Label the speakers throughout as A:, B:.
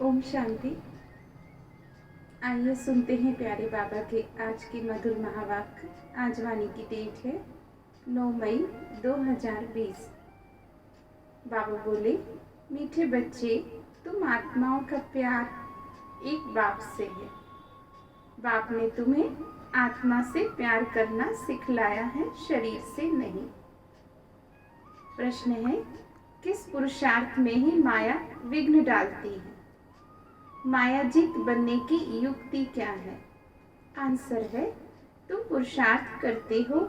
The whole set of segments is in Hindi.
A: ओम शांति। आइए सुनते हैं प्यारे बाबा के आज के मधुर महावाक्य। आज वाणी की डेट है 9 मई 2020। बाबा बोले, मीठे बच्चे, तुम आत्माओं का प्यार एक बाप से है। बाप ने तुम्हें आत्मा से प्यार करना सिखलाया है, शरीर से नहीं। प्रश्न है, किस पुरुषार्थ में ही माया विघ्न डालती है? मायाजीत बनने की युक्ति क्या है? आंसर है, तुम पुरुषार्थ करते हो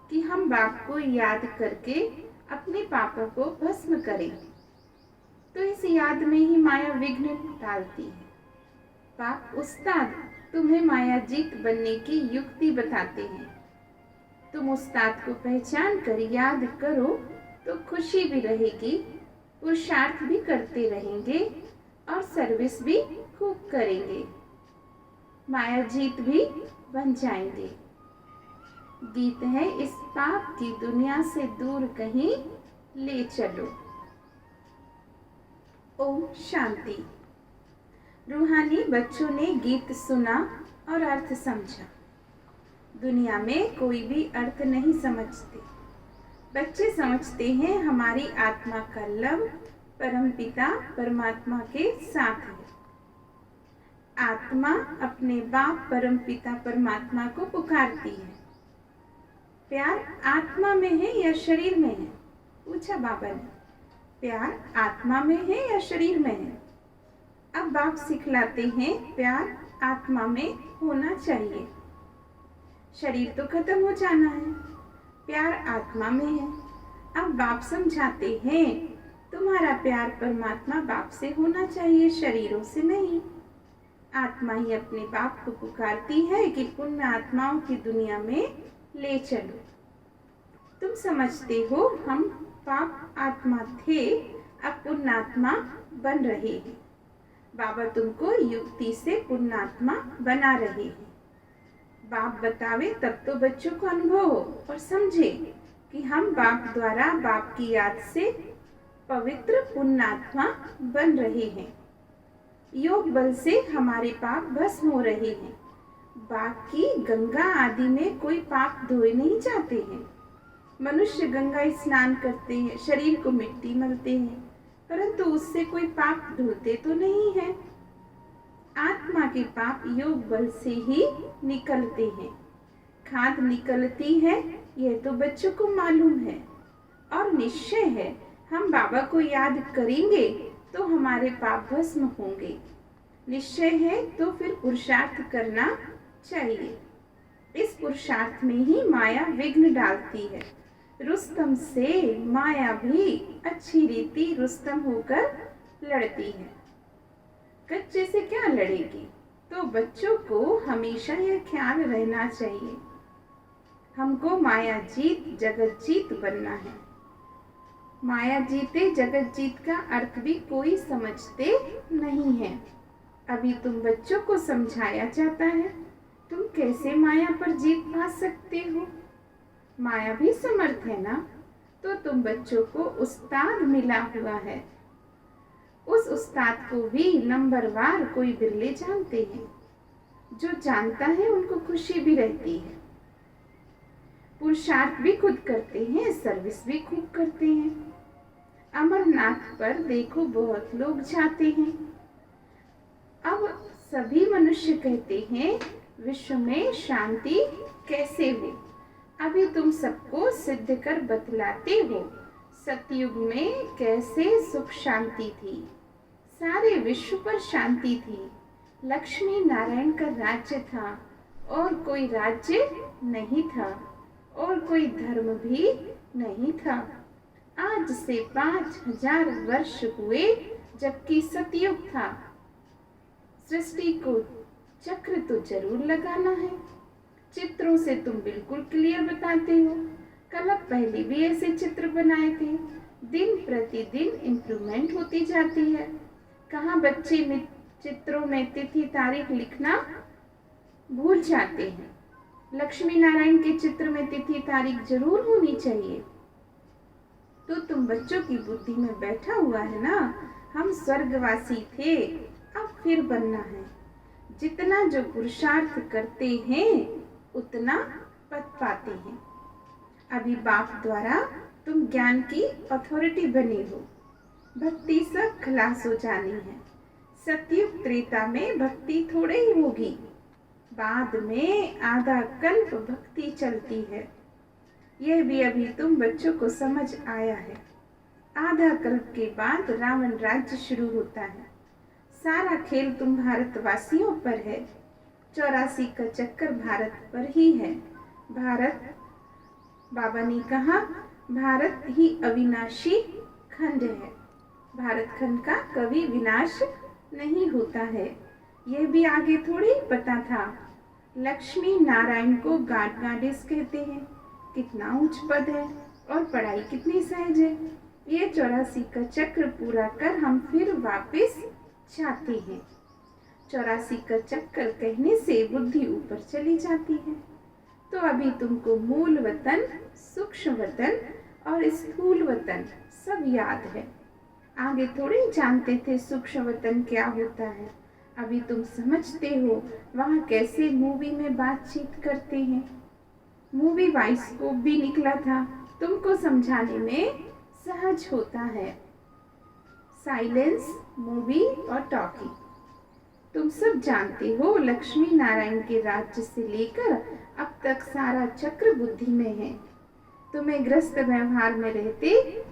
A: कि हम बाप को याद करके अपने पापों को भस्म करें, तो इस याद में ही माया विघ्न डालती है। बाप उस्ताद तुम्हें मायाजीत बनने की युक्ति बताते हैं। तुम उस्ताद को पहचान कर याद करो तो खुशी भी रहेगी, पुरुषार्थ भी करते रहेंगे और सर्विस भी खूब करेंगे, मायाजीत भी बन जाएंगे। गीत है, इस पाप की दुनिया से दूर कहीं ले चलो। ओम शांति। रूहानी बच्चों ने गीत सुना और अर्थ समझा। दुनिया में कोई भी अर्थ नहीं समझते। बच्चे समझते हैं हमारी आत्मा का लव परमपिता परमात्मा के साथ है। आत्मा अपने बाप परमपिता परमात्मा को पुकारती है। प्यार आत्मा में है या शरीर में है? पूछा बाबा ने। प्यार आत्मा में है या शरीर में है? अब बाप सिखलाते हैं प्यार आत्मा में होना चाहिए। शरीर तो खत्म हो जाना है, प्यार आत्मा में है। अब बाप समझाते हैं तुम्हारा प्यार परमात्मा बाप से होना चाहिए, शरीरों से नहीं। आत्मा ही अपने बाप को पुकारती है कि पुण्य आत्माओं की दुनिया में ले चलो। तुम समझते हो हम पाप आत्मा थे, अब पुण्य आत्मा बन रहे हैं। बाबा तुमको युक्ति से पुण्य आत्मा बना रहे हैं। बाप बतावे तब तो बच्चों को अनुभव हो और समझे कि हम बाप द्वारा बाप की याद से पवित्र पुण्यात्मा बन रहे हैं। योग बल से हमारे पाप भस्म हो रहे हैं। बाकी गंगा आदि में कोई पाप धोए नहीं जाते हैं। मनुष्य गंगा स्नान करते हैं, शरीर को मिट्टी मलते हैं, परंतु उससे कोई पाप धुलते तो नहीं है। आत्मा के पाप योग बल से ही निकलते हैं। खाद निकलती है, यह तो बच्चों को मालूम है और निश्चय है हम बाबा को याद करेंगे तो हमारे पाप भस्म होंगे। निश्चय है तो फिर पुरुषार्थ करना चाहिए। इस पुरुषार्थ में ही माया विघ्न डालती है। रुस्तम से माया भी अच्छी रीति रुस्तम होकर लड़ती है। कच्चे से क्या लड़ेगी? तो बच्चों को हमेशा यह ख्याल रहना चाहिए, हमको माया जीत जगत जीत बनना है। माया जीते जगत जीत का अर्थ भी कोई समझते नहीं है। अभी तुम बच्चों को समझाया जाता है तुम कैसे माया पर जीत पा सकते हो। माया भी समर्थ है ना, तो तुम बच्चों को उस्ताद मिला हुआ है। उस उस्ताद को भी नंबरवार कोई बिरले जानते हैं। जो जानता है उनको खुशी भी रहती है। पुरुषार्थ भी खुद करते हैं, सर्विस भी खूब करते हैं। अमरनाथ पर देखो बहुत लोग जाते हैं। अब सभी मनुष्य कहते हैं विश्व में शांति कैसे हो। अभी तुम सबको सिद्ध कर बतलाते हो सतयुग में कैसे सुख शांति थी, सारे विश्व पर शांति थी। लक्ष्मी नारायण का राज्य था और कोई राज्य नहीं था और कोई धर्म भी नहीं था। आज से 5000 वर्ष हुए जबकि सतयुग था। सृष्टि को चक्र तो जरूर लगाना है। चित्रों से तुम बिल्कुल क्लियर बताते हो। कल पहले भी ऐसे चित्र बनाए थे। दिन प्रतिदिन इम्प्रूवमेंट होती जाती है। कहाँ बच्चे में चित्रों में तिथि तारीख लिखना भूल जाते हैं। लक्ष्मी नारायण के चित्र में तिथि तारीख जरूर होनी चाहिए। तो तुम बच्चों की बुद्धि में बैठा हुआ है ना, हम स्वर्गवासी थे, अब फिर बनना है। जितना जो पुरुषार्थ करते हैं उतना पद पाते हैं। अभी बाप द्वारा तुम ज्ञान की अथॉरिटी बने हो। भक्ति सब खलास हो जानी है। सतयुग त्रेता में भक्ति थोड़े ही होगी, बाद में आधा कल्प भक्ति चलती है। यह भी अभी तुम बच्चों को समझ आया है। आधा कल्प के बाद रावण राज्य शुरू होता है। सारा खेल तुम भारतवासियों पर है। 84 का चक्कर भारत पर ही है। भारत, बाबा ने कहा, भारत ही अविनाशी खंड है। भारत खंड का कभी विनाश नहीं होता है। यह भी आगे थोड़ी पता था। लक्ष्मी नारायण को गॉड गॉडेस कहते हैं। कितना उच्च पद है और पढ़ाई कितनी सहज है। ये 84 का चक्र पूरा कर हम फिर वापस जाते हैं। 84 का चक्कर कहने से बुद्धि ऊपर चली जाती है। तो अभी तुमको मूल वतन, सूक्ष्म वतन और स्थूल वतन सब याद है। आगे थोड़ी जानते थे सूक्ष्म वतन क्या होता है। अभी तुम समझते हो वहाँ कैसे मूवी में बातचीत करते हैं। मूवी बाइस्कोप भी निकला था, तुमको समझाने में सहज होता है। साइलेंस, मूवी और टॉकी तुम सब जानते हो। लक्ष्मी नारायण के राज्य से लेकर अब तक सारा चक्र बुद्धि में है। तुम्हें गृहस्थ व्यवहार में रहते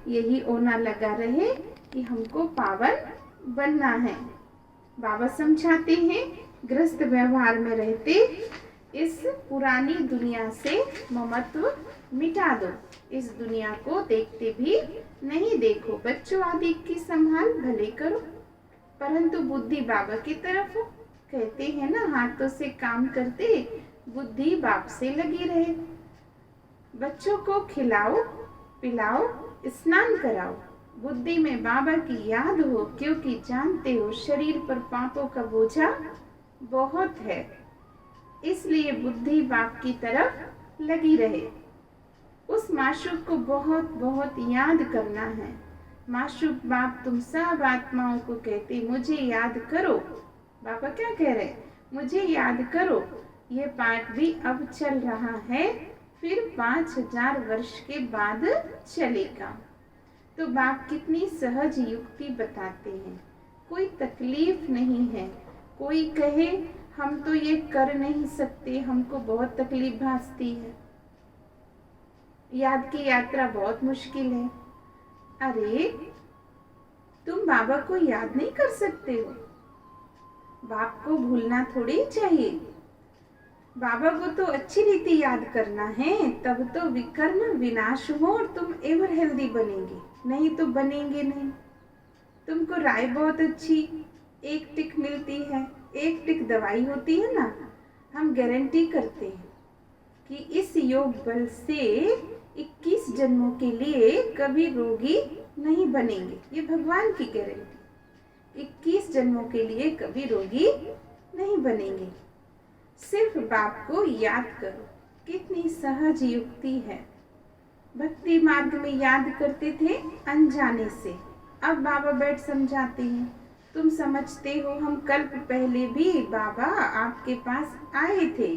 A: यही ओना लगा रहे कि हमको पावन बनना है। बाबा समझाते हैं गृहस्थ व्यवहार में रहते इस पुरानी दुनिया से ममत्व मिटा दो। इस दुनिया को देखते भी नहीं देखो। बच्चों आदि की संभाल भले करो, परंतु बुद्धि बाबा की तरफ हो। कहते हैं ना, हाथों से काम करते बुद्धि बाप से लगी रहे। बच्चों को खिलाओ, पिलाओ, स्नान कराओ। बुद्धि में बाबा की याद हो, क्योंकि जानते हो शरीर पर पापों का बोझा बहुत है। इसलिए बुद्धि बाप की तरफ लगी रहे। उस माशूक को बहुत बहुत याद करना है। माशूक बाप तुम सब आत्माओं को कहते मुझे याद करो। बाबा क्या कह रहे? मुझे याद करो। ये पाठ भी अब चल रहा है, फिर 5000 वर्ष के बाद चलेगा। तो बाप कितनी सहज युक्ति बताते हैं। कोई तकलीफ नहीं है। कोई कहे हम तो ये कर नहीं सकते, हमको बहुत तकलीफ भासती है, याद की यात्रा बहुत मुश्किल है। अरे तुम बाबा को याद नहीं कर सकते हो। बाप को भूलना थोड़ी चाहिए। बाबा को तो अच्छी रीति याद करना है, तब तो विकर्म विनाश हो और तुम एवर हेल्दी बनेंगे। नहीं तो बनेंगे नहीं। तुमको राय बहुत अच्छी 1 टिक मिलती है। 1 टिक दवाई होती है ना। हम गारंटी करते हैं कि इस योग बल से 21 जन्मों के लिए कभी रोगी नहीं बनेंगे। ये भगवान की गारंटी। 21 जन्मों के लिए कभी रोगी नहीं बनेंगे। सिर्फ बाप को याद करो। कितनी सहज युक्ति है। भक्ति मार्ग में याद करते थे अनजाने से। अब बाबा बैठ समझाते हैं। तुम समझते हो हम कल्प पहले भी बाबा आपके पास आए थे,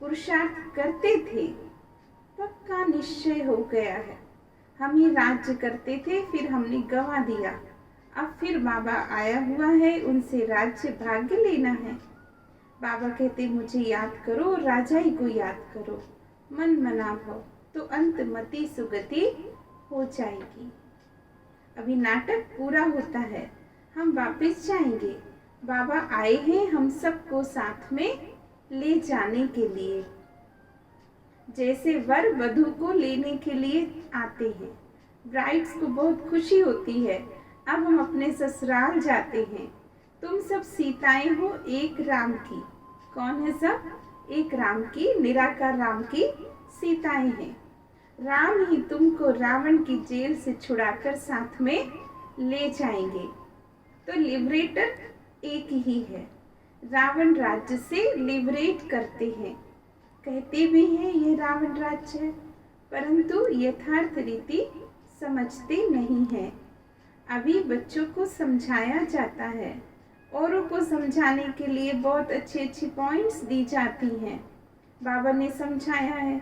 A: पुरुषार्थ करते थे। पक्का निश्चय हो गया है। हम ही राज्य करते थे, फिर हमने गंवा दिया। अब फिर बाबा आया हुआ है, उनसे राज्य भाग्य लेना है। बाबा कहते मुझे याद करो, राजाई को याद करो, मन मना भव, तो अंत मति सुगति हो जाएगी। अभी नाटक पूरा होता है, हम वापस जाएंगे। बाबा आए हैं हम सबको साथ में ले जाने के लिए, जैसे वर वधू को लेने के लिए आते हैं। ब्राइड्स को बहुत खुशी होती है, अब हम अपने ससुराल जाते हैं। तुम सब सीताएं हो एक राम की। कौन है सब? एक राम की, निराकार राम की सीताएं हैं। राम ही तुमको रावण की जेल से छुड़ाकर साथ में ले जाएंगे। तो लिबरेटर एक ही है। रावण राज्य से लिबरेट करते हैं। कहते भी हैं ये रावण राज्य है, परंतु यथार्थ रीति समझते नहीं हैं। अभी बच्चों को समझाया जाता है। औरों को समझाने के लिए बहुत अच्छी अच्छी पॉइंट्स दी जाती हैं। बाबा ने समझाया है,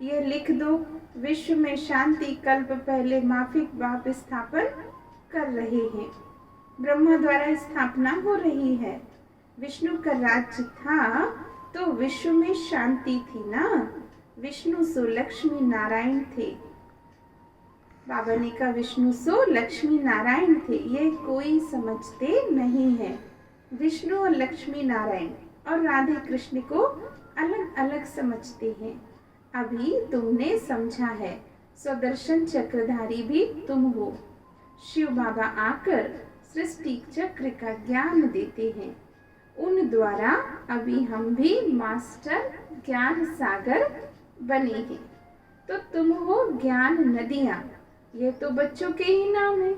A: ये लिख दो, विश्व में शांति कल्प पहले माफिक बाप स्थापन कर रहे हैं। ब्रह्मा द्वारा स्थापना हो रही है। विष्णु का राज्य था तो विश्व में शांति थी ना। विष्णु सो लक्ष्मी नारायण थे। बाबा ने कहा विष्णु सो लक्ष्मी नारायण थे। ये कोई समझते नहीं है। विष्णु और लक्ष्मी नारायण और राधे कृष्ण को अलग अलग समझते हैं। अभी तुमने समझा है, स्वदर्शन चक्रधारी भी तुम हो। शिव बाबा आकर सृष्टि चक्र का ज्ञान देते हैं। उन द्वारा अभी हम भी मास्टर ज्ञान सागर बने हैं। तो तुम हो ज्ञान नदियाँ। ये तो बच्चों के ही नाम है।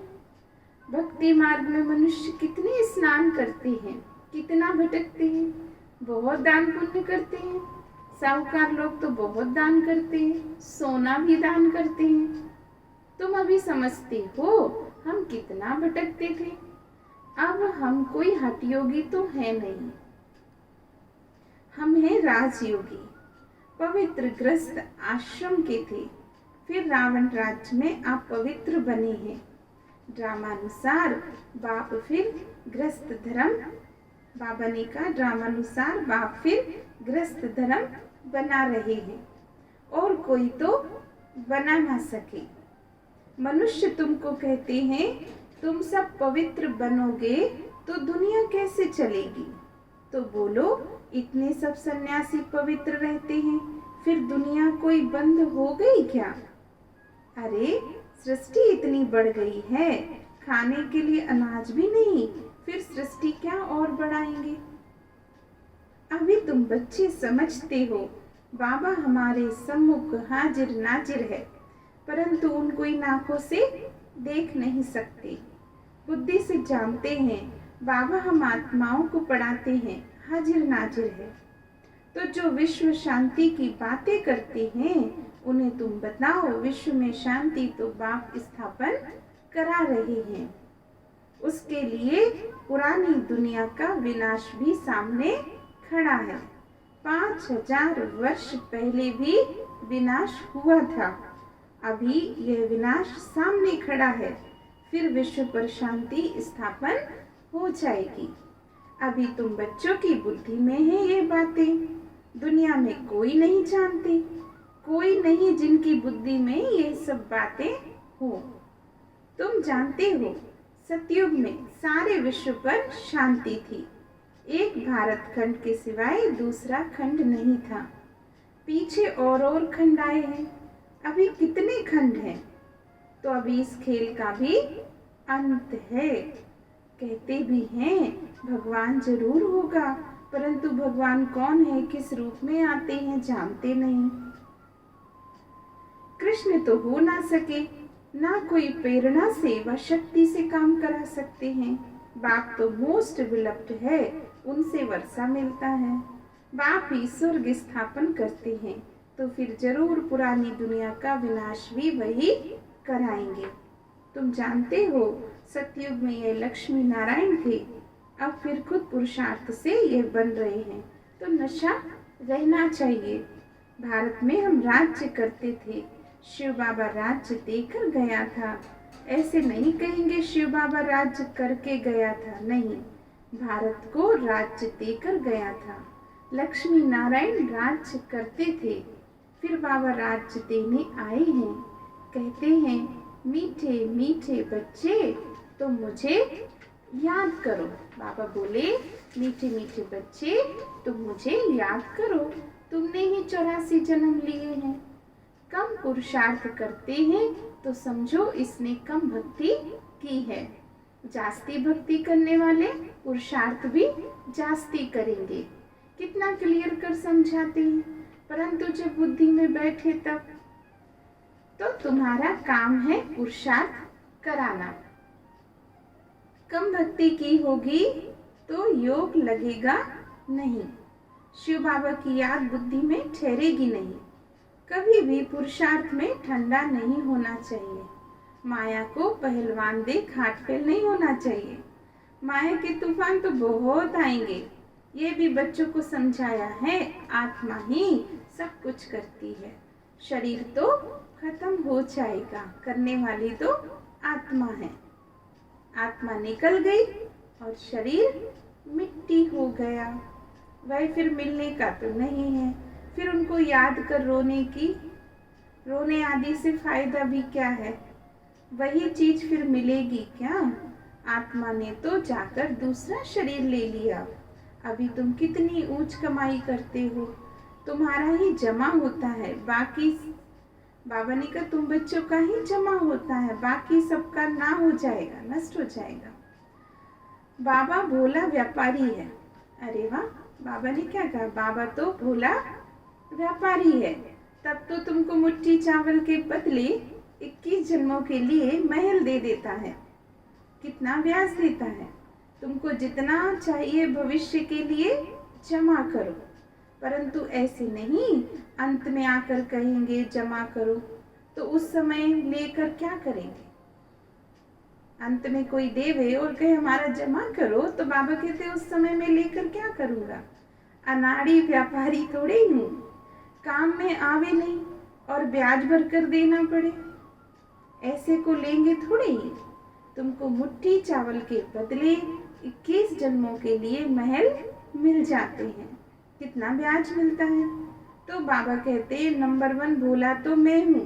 A: भक्ति मार्ग में मनुष्य कितने स्नान करते हैं, कितना भटकते हैं, बहुत दान पुण्य करते हैं। साहूकार लोग तो बहुत दान करते हैं, सोना भी दान करते हैं। तुम अभी समझते हो हम कितना भटकते थे। अब हम कोई हठयोगी तो है नहीं, हम हैं राजयोगी। पवित्र ग्रस्त आश्रम के थे, फिर रावण राज्य में आप पवित्र बने हैं। ड्रामानुसार बाप फिर ग्रस्त धर्म, बाबा ने कहा ड्रामानुसार बाप फिर ग्रस्त धर्म बना रहे हैं और कोई तो बना ना सके। मनुष्य तुमको कहते हैं तुम सब पवित्र बनोगे तो दुनिया कैसे चलेगी। तो बोलो इतने सब सन्यासी पवित्र रहते हैं, फिर दुनिया कोई बंद हो गई क्या। अरे सृष्टि इतनी बढ़ गई है, खाने के लिए अनाज भी नहीं, फिर सृष्टि क्या और बढ़ाएंगे। अभी तुम बच्चे समझते हो बाबा हमारे सम्मुख हाजिर नाजिर है, परंतु उनको इन आंखों से देख नहीं सकते। बुद्धि से जानते हैं बाबा हम आत्माओं को पढ़ाते हैं, हाजिर नाजिर है। तो जो विश्व शांति की बातें करते हैं उन्हें तुम बताओ विश्व में शांति तो बाप स्थापन करा रहे हैं। उसके लिए पुरानी दुनिया का विनाश भी सामने खड़ा है। 5000 वर्ष पहले भी विनाश हुआ था, अभी यह विनाश सामने खड़ा है, फिर विश्व पर शांति स्थापन हो जाएगी। अभी तुम बच्चों की बुद्धि में है ये बातें, दुनिया में कोई नहीं जानते, कोई नहीं जिनकी बुद्धि में ये सब बातें हो। तुम जानते हो सतयुग में सारे विश्व पर शांति थी, एक भारत खंड के सिवाय दूसरा खंड नहीं था। पीछे और खंड आए हैं, अभी कितने खंड हैं। तो अभी इस खेल का भी अंत है। कहते भी हैं भगवान जरूर होगा, परंतु भगवान कौन है, किस रूप में आते हैं जानते नहीं। कृष्ण तो हो ना सके, ना कोई प्रेरणा से व शक्ति से काम करा सकते हैं। बाप तो मोस्ट विलप्ड है, उनसे वर्षा मिलता है। बाप ही स्वर्ग स्थापन करते हैं, तो फिर जरूर पुरानी दुनिया का विनाश भी वही कराएंगे। तुम जानते हो सतयुग में ये लक्ष्मी नारायण थे, अब फिर खुद पुरुषार्थ से ये बन रहे हैं। तो नशा रहना चाहिए। भारत में हम राज्य करते थे, शिव बाबा राज्य देकर गया था। ऐसे नहीं कहेंगे शिव बाबा राज्य करके गया था, नहीं, भारत को राज्य देकर गया था। लक्ष्मी नारायण राज्य करते थे, फिर बाबा राज्य देने आए हैं। कहते हैं मीठे मीठे बच्चे तो मुझे याद करो। बाबा बोले मीठे मीठे बच्चे तुम मुझे याद करो, तुमने ही 84 जन्म लिए हैं। कम पुरुषार्थ करते हैं तो समझो इसने कम भक्ति की है। जास्ती भक्ति करने वाले पुरुषार्थ भी जास्ती करेंगे। कितना क्लियर कर समझाते हैं, परंतु जब बुद्धि में बैठे तब तो तुम्हारा काम है पुरुषार्थ कराना। कम भक्ति की होगी तो योग लगेगा नहीं, शिव बाबा की याद बुद्धि में ठहरेगी नहीं। कभी भी पुरुषार्थ में ठंडा नहीं होना चाहिए। माया को पहलवान देख हाथ फेल नहीं होना चाहिए। माया के तूफान तो बहुत आएंगे। ये भी बच्चों को समझाया है, आत्मा ही सब कुछ करती है। शरीर तो खत्म हो जाएगा, करने वाली तो आत्मा है। आत्मा निकल गई और शरीर मिट्टी हो गया। वह फिर मिलने का तो नहीं है। फिर उनको याद कर रोने आदि से फायदा भी क्या है? वही चीज फिर मिलेगी क्या? आत्मा ने तो जाकर दूसरा शरीर ले लिया। अभी तुम कितनी ऊंच कमाई करते हो, तुम्हारा ही जमा होता है, बाकी बाबा ने कहा तुम बच्चों का ही जमा होता है, बाकी सबका ना हो जाएगा, नष्ट हो जाएगा। बाबा भोला व्यापारी है। अरे वाह, बाबा ने क्या कहा? बाबा तो भोला व्यापारी है। तब तो तुमको मुट्ठी चावल के बदले 21 जन्मों के लिए महल दे देता है। कितना ब्याज देता है? तुमको जितना चाहिए भविष्य के लिए जमा करो, परंतु ऐसे नहीं अंत में आकर कहेंगे जमा करो, तो उस समय लेकर क्या करेंगे? अंत में कोई देवे और कहे हमारा जमा करो, तो बाबा कहते उस समय में लेकर क्या करूँगा? अनाड़ी व्यापारी थोड़े ही हूँ, काम में आवे नहीं और ब्याज भर कर देना पड़े, ऐसे को लेंगे थोड़े ही। तुमको मुट्ठी चावल के बदले 21 जन्मों के लिए महल मिल जाते हैं। कितना ब्याज मिलता है? तो बाबा कहते नंबर 1 भोला तो मैं हूँ,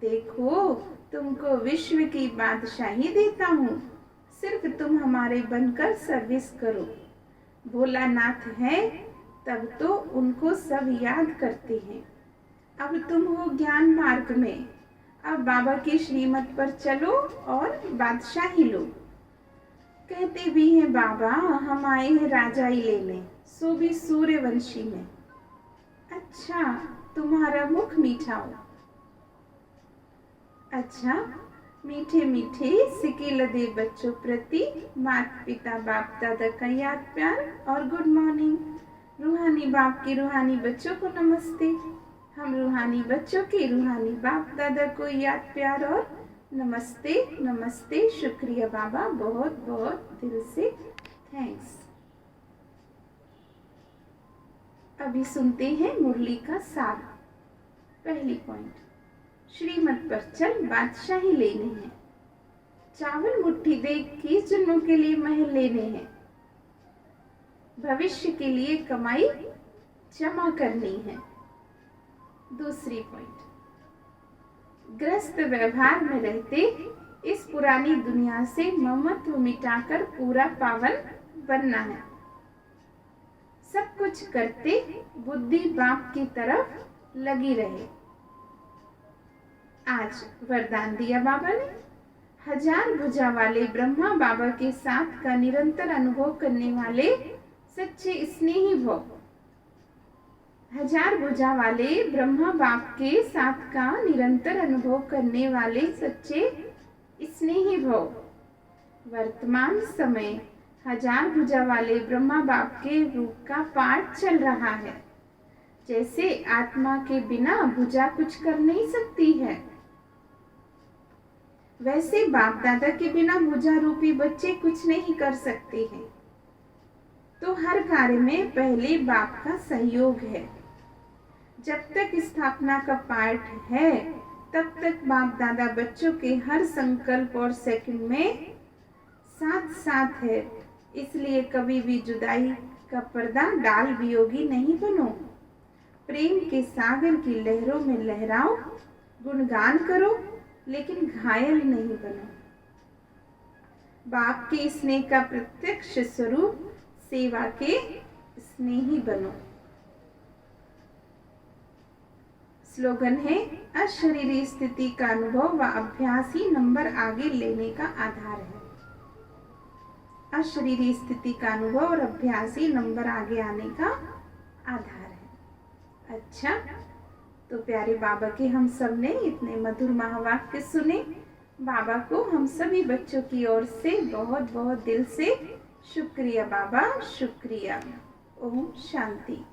A: देखो तुमको विश्व की बादशाही देता हूँ, सिर्फ तुम हमारे बनकर सर्विस करो। भोलानाथ है तब तो उनको सब याद करते हैं। अब तुम हो ज्ञान मार्ग में, अब बाबा की श्रीमत पर चलो और बादशाही लो। कहते भी हैं बाबा हम आए हैं राजाई लेने, सो भी सूर्यवंशी में। अच्छा, तुम्हारा मुख मीठा हो। अच्छा, मीठे मीठे सिके लदे बच्चों प्रति माता पिता बाप दादा का याद प्यार और गुड मॉर्निंग। रूहानी बाप की रूहानी बच्चों को नमस्ते। हम रूहानी बच्चों की रूहानी बाप दादा को याद प्यार और नमस्ते नमस्ते। शुक्रिया बाबा, बहुत बहुत दिल से थैंक्स। अभी सुनते हैं मुरली का सार। पहली पॉइंट, श्रीमत पर चल बादशाही लेने हैं। चावल मुट्ठी दे 21 जन्मों के लिए महल लेने हैं। भविष्य के लिए कमाई जमा करनी है। दूसरी पॉइंट, ग्रस्त व्यवहार में रहते इस पुरानी दुनिया से ममत्व मिटाकर पूरा पावन बनना है। सब कुछ करते बुद्धि बाप की तरफ लगी रहे। आज वरदान दिया बाबा ने, 1000 भुजा वाले ब्रह्मा बाबा के साथ का निरंतर अनुभव करने वाले सच्चे स्नेही भव। 1000 भुजा वाले ब्रह्मा बाप के साथ का निरंतर अनुभव करने वाले सच्चे स्नेही भव। वर्तमान समय 1000 भुजा वाले ब्रह्मा बाप के रूप का पाठ चल रहा है। जैसे आत्मा के बिना भुजा कुछ कर नहीं सकती है, वैसे बाप दादा के बिना भुजा रूपी बच्चे कुछ नहीं कर सकते हैं। तो हर कार्य में पहले बाप का सहयोग है। जब तक स्थापना का पाठ है तब तक बाप दादा बच्चों के हर संकल्प और सेकंड में साथ साथ है। इसलिए कभी भी जुदाई का पर्दा डाल वियोगी नहीं बनो। प्रेम के सागर की लहरों में लहराओ, गुणगान करो, लेकिन घायल नहीं बनो। बाप के स्नेह का प्रत्यक्ष स्वरूप सेवा के स्नेही बनो। स्लोगन है, अशरीरी स्थिति का अनुभव व अभ्यास ही नंबर आगे लेने का आधार है। अशरीरी स्थिति का अनुभव और अभ्यास ही नंबर आगे आने का आधार है। अच्छा, तो प्यारे बाबा के हम सब ने इतने मधुर महावाक्य सुने। बाबा को हम सभी बच्चों की ओर से बहुत बहुत दिल से शुक्रिया बाबा, शुक्रिया। ओम शांति।